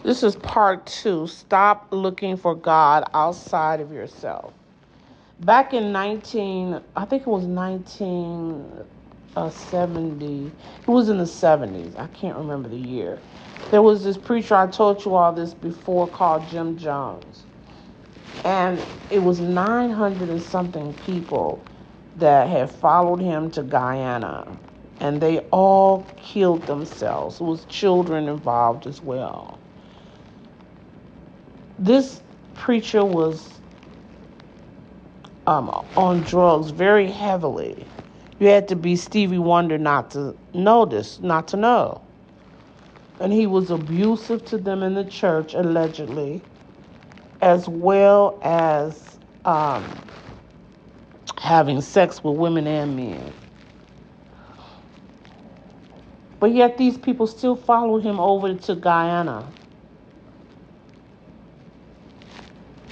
This is part 2. Stop looking for God outside of yourself. Back in I think it was 1970. It was in the 70s. I can't remember the year. There was this preacher, I told you all this before, called Jim Jones. And it was 900 and something people that had followed him to Guyana. And they all killed themselves. There was children involved as well. This preacher was on drugs very heavily. You had to be Stevie Wonder not to know this, not to know. And he was abusive to them in the church, allegedly, as well as having sex with women and men. But yet these people still followed him over to Guyana.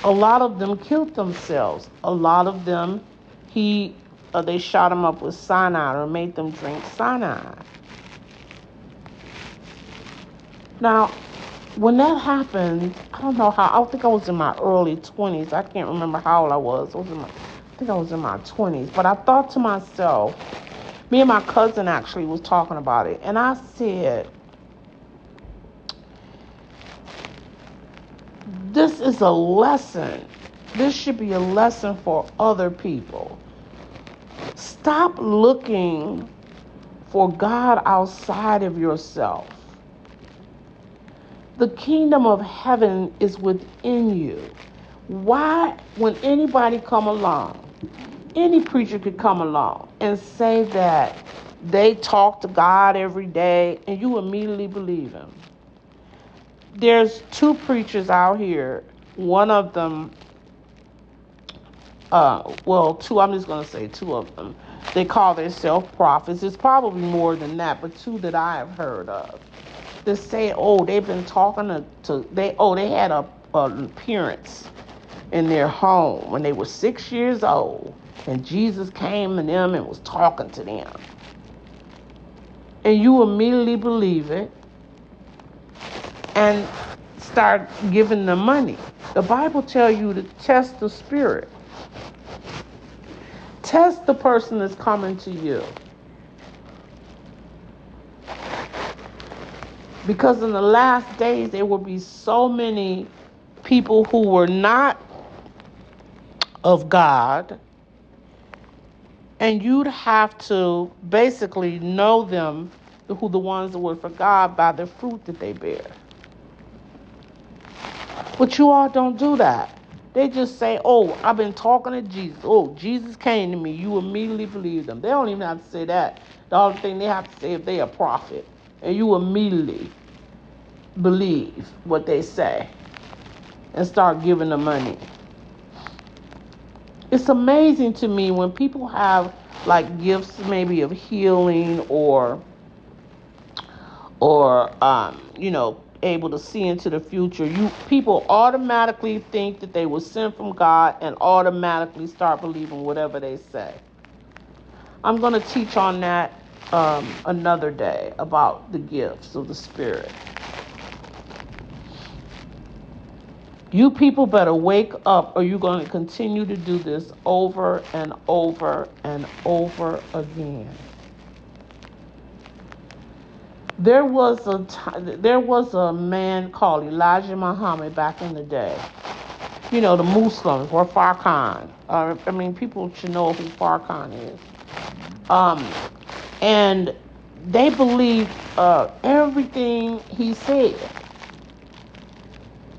A lot of them killed themselves. A lot of them, they shot them up with cyanide or made them drink cyanide. Now, when that happened, I don't know how. I think I was in my early 20s. I can't remember how old I was. I think I was in my 20s. But I thought to myself, me and my cousin actually was talking about it, and I said, this is a lesson. This should be a lesson for other people. Stop looking for God outside of yourself. The kingdom of heaven is within you. Why, when anybody come along, any preacher could come along and say that they talk to God every day and you immediately believe him? There's 2 preachers out here. One of them, 2, I'm just going to say 2 of them. They call themselves prophets. It's probably more than that, but 2 that I have heard of. They say, they've been talking they had an appearance in their home when they were 6 years old, and Jesus came to them and was talking to them. And you immediately believe it and start giving them money. The Bible tells you to test the spirit. Test the person that's coming to you. Because in the last days, there will be so many people who were not of God, and you'd have to basically know them, who the ones that were for God, by the fruit that they bear. But you all don't do that. They just say, I've been talking to Jesus. Jesus came to me. You immediately believe them. They don't even have to say that. The only thing they have to say is they're a prophet. And you immediately believe what they say and start giving them money. It's amazing to me when people have like gifts maybe of healing or able to see into the future. People automatically think that they were sent from God and automatically start believing whatever they say. I'm going to teach on that another day about the gifts of the Spirit. You people better wake up, or you're going to continue to do this over and over and over again. There was a man called Elijah Muhammad back in the day. The Muslims were Farrakhan. People should know who Farrakhan is. And they believed everything he said.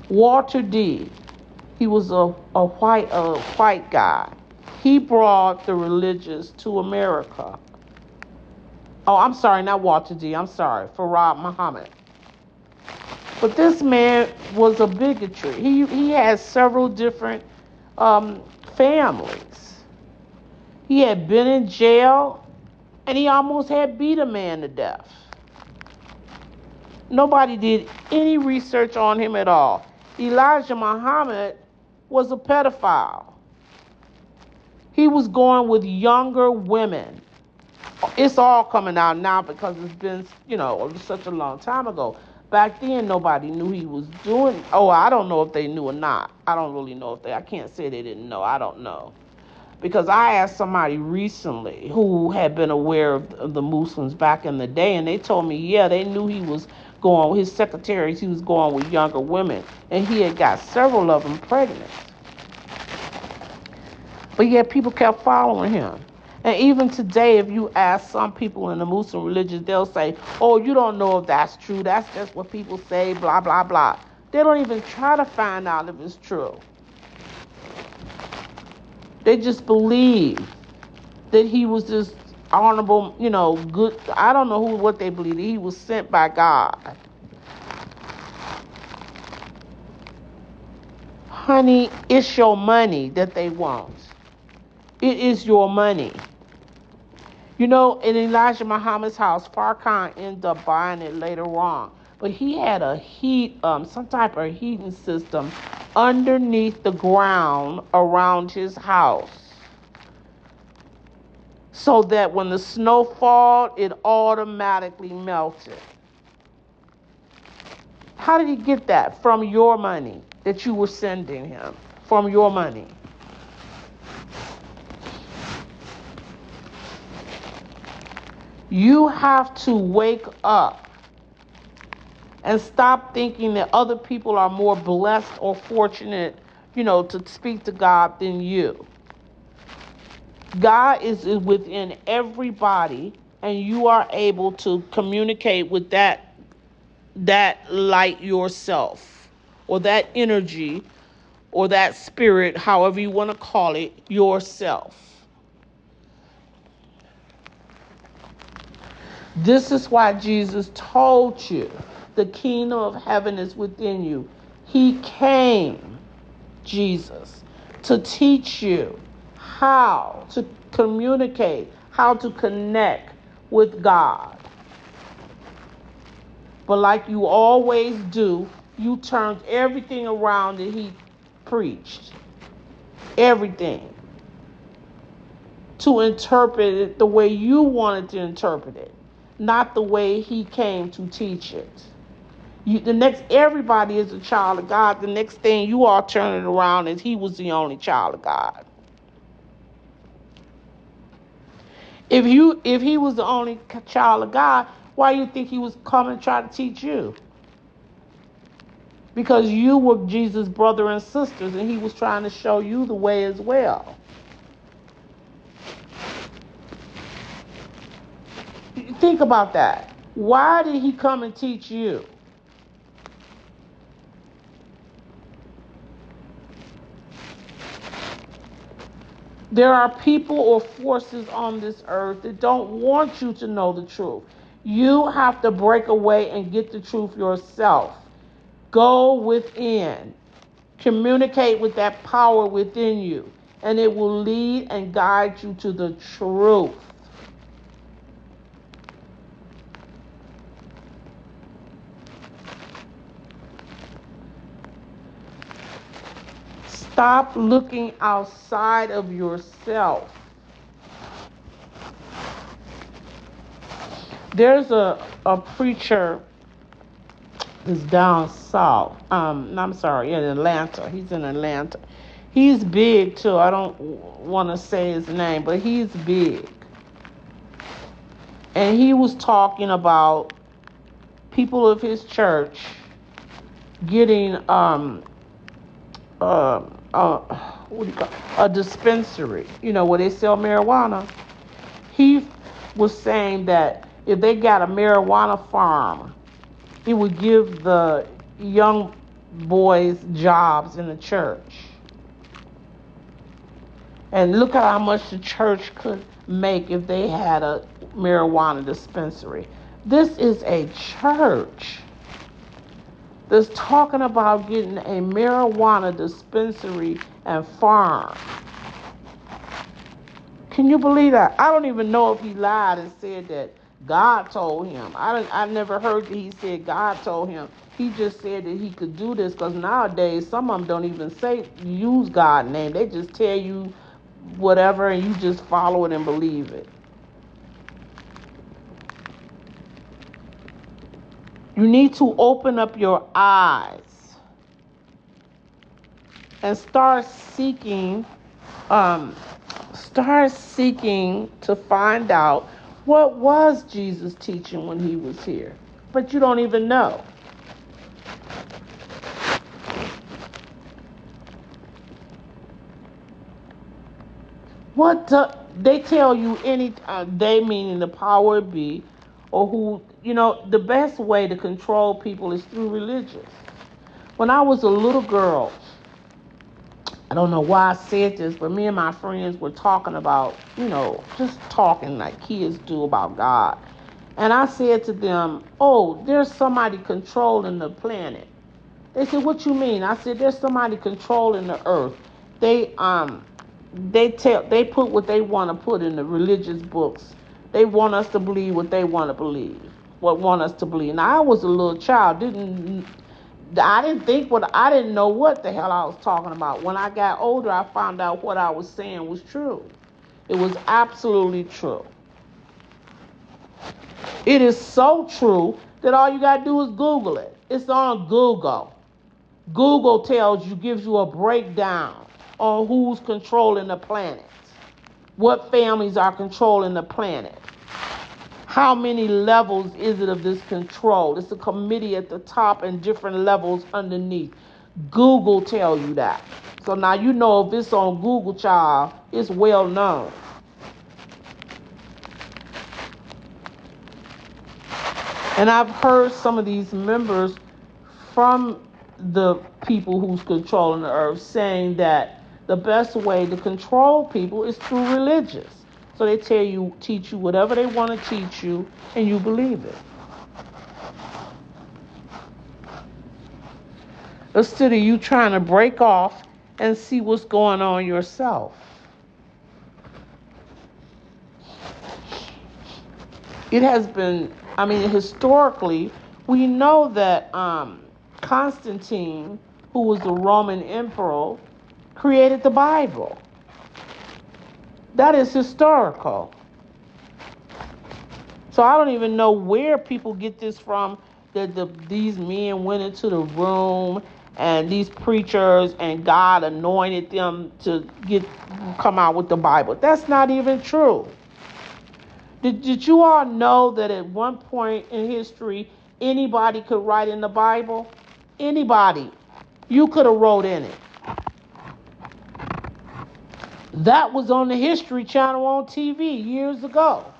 Walter D. He was a white guy. He brought the religious to America. I'm sorry, not Walter D. I'm sorry, Farad Muhammad. But this man was a bigotry. He had several different families. He had been in jail, and he almost had beat a man to death. Nobody did any research on him at all. Elijah Muhammad was a pedophile. He was going with younger women. It's all coming out now because it's been, such a long time ago. Back then, nobody knew he was doing. Oh, I don't know if they knew or not. I don't really know if they. I can't say they didn't know. I don't know. Because I asked somebody recently who had been aware of the Muslims back in the day, and they told me, yeah, they knew he was going with his secretaries. He was going with younger women, and he had got several of them pregnant. But yet people kept following him. And even today, if you ask some people in the Muslim religion, they'll say, oh, you don't know if that's true. That's just what people say, blah, blah, blah. They don't even try to find out if it's true. They just believe that he was this honorable, good. I don't know what they believe. He was sent by God. Honey, it's your money that they want. It is your money. In Elijah Muhammad's house, Farrakhan ended up buying it later on. But he had a some type of heating system underneath the ground around his house, so that when the snow falls, it automatically melted. How did he get that? From your money that you were sending him. From your money. You have to wake up and stop thinking that other people are more blessed or fortunate, to speak to God than you. God is within everybody, and you are able to communicate with that light yourself, or that energy, or that spirit, however you want to call it, yourself. This is why Jesus told you the kingdom of heaven is within you. He came, Jesus, to teach you how to communicate, how to connect with God. But like you always do, you turned everything around that he preached. Everything. To interpret it the way you wanted to interpret it. Not the way he came to teach it. Everybody is a child of God. The next thing you are turning around is he was the only child of God. If he was the only child of God, why do you think he was coming to try to teach you? Because you were Jesus' brother and sisters, and he was trying to show you the way as well. Think about that. Why did he come and teach you? There are people or forces on this earth that don't want you to know the truth. You have to break away and get the truth yourself. Go within. Communicate with that power within you, and it will lead and guide you to the truth. Stop looking outside of yourself. There's a preacher that's down south. In Atlanta. He's in Atlanta. He's big too. I don't want to say his name, but he's big. And he was talking about people of his church getting a dispensary, where they sell marijuana. He was saying that if they got a marijuana farm, it would give the young boys jobs in the church. And look at how much the church could make if they had a marijuana dispensary. This is a church that's talking about getting a marijuana dispensary and farm. Can you believe that? I don't even know if he lied and said that God told him. I never heard that he said God told him. He just said that he could do this, because nowadays some of them don't even use God's name. They just tell you whatever and you just follow it and believe it. You need to open up your eyes and um, start seeking to find out what was Jesus teaching when he was here. But you don't even know. They tell you they meaning the power be, or who, the best way to control people is through religious. When I was a little girl, I don't know why I said this, but me and my friends were talking about, just talking like kids do about God. And I said to them, oh, there's somebody controlling the planet. They said, what you mean? I said, there's somebody controlling the earth. They put what they want to put in the religious books. They want us to believe what they want to believe, what want us to believe. Now I was a little child, I didn't know what the hell I was talking about. When I got older, I found out what I was saying was true. It was absolutely true. It is so true that all you got to do is Google it. It's on Google. Google gives you a breakdown on who's controlling the planet, what families are controlling the planet, how many levels is it of this control. It's a committee at the top and different levels underneath. Google tell you that. So now you know if it's on Google, child, it's well known. And I've heard some of these members from the people who's controlling the earth saying that the best way to control people is through religious. So they teach you whatever they want to teach you, and you believe it. Instead of you trying to break off and see what's going on yourself. It has been, historically, we know that Constantine, who was the Roman emperor, created the Bible. That is historical. So I don't even know where people get this from, that these men went into the room and these preachers and God anointed them to come out with the Bible. That's not even true. Did you all know that at one point in history, anybody could write in the Bible? Anybody. You could have wrote in it. That was on the History Channel on TV years ago.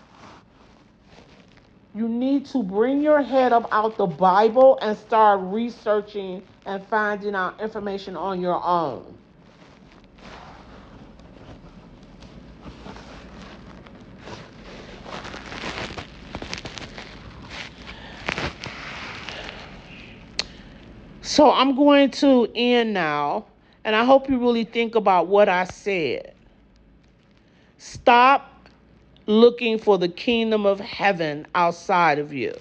You need to bring your head up out the Bible and start researching and finding out information on your own. So I'm going to end now, and I hope you really think about what I said. Stop looking for the kingdom of heaven outside of you.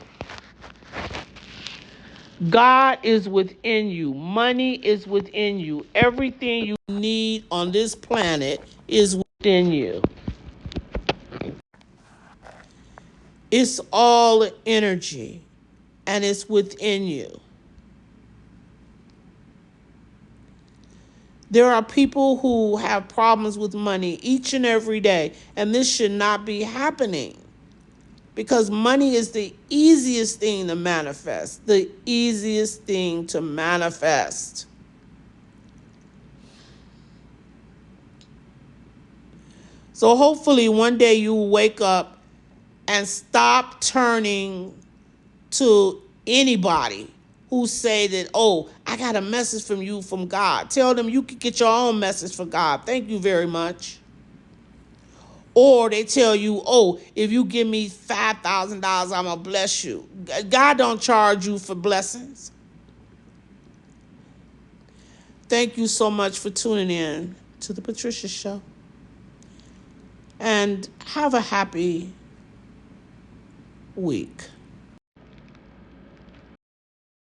God is within you. Money is within you. Everything you need on this planet is within you. It's all energy, and it's within you. There are people who have problems with money each and every day, and this should not be happening because money is the easiest thing to manifest. The easiest thing to manifest. So hopefully one day you will wake up and stop turning to anybody who say that, oh, I got a message from you from God. Tell them you can get your own message from God. Thank you very much. Or they tell you, oh, if you give me $5,000, I'm going to bless you. God don't charge you for blessings. Thank you so much for tuning in to The Patricia Show. And have a happy week.